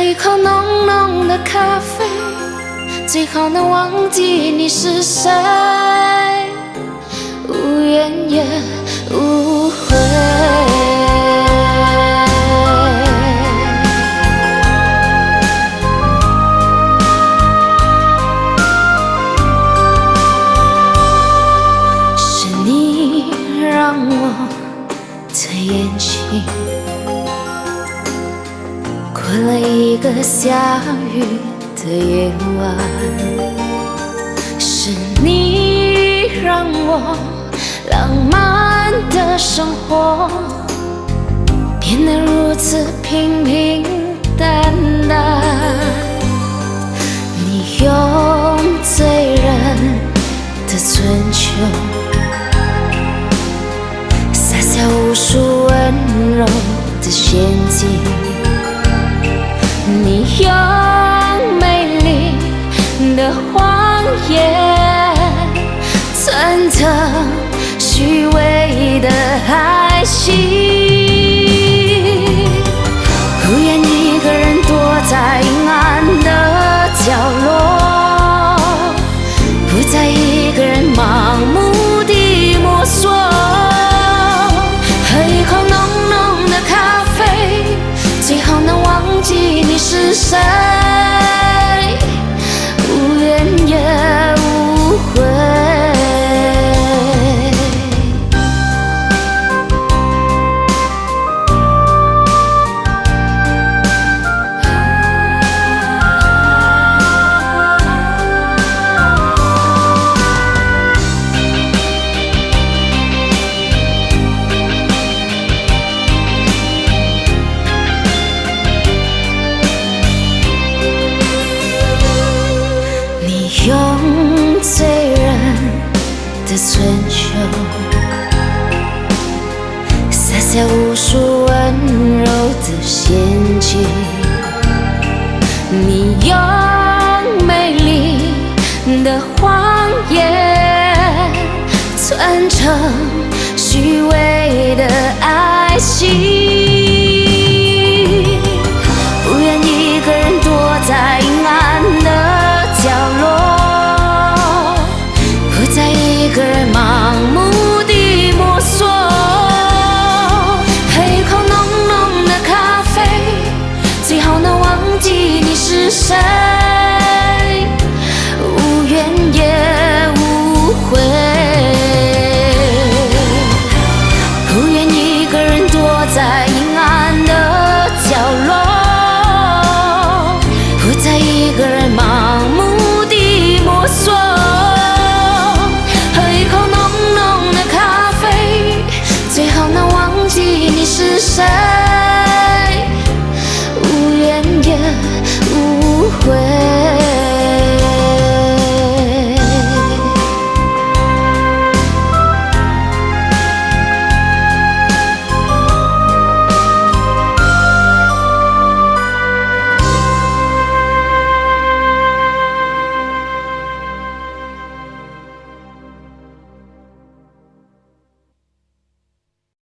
一口浓浓的咖啡，最好能忘记你是谁，无怨也无悔。是你让我的眼睛过了一个下雨的夜晚，是你让我浪漫的生活变得如此平平淡淡。你用醉人的春秋洒下无数温柔的陷阱，你用美丽的谎言穿成虚伪的爱情，不愿一个人躲在阴暗的角落，不再一个人盲目地摸索，喝一口浓浓的咖啡，最好能忘记你是谁，无怨也无悔。用醉人的春秋洒下无数温柔的陷阱，你用美丽的谎言穿成虚伪的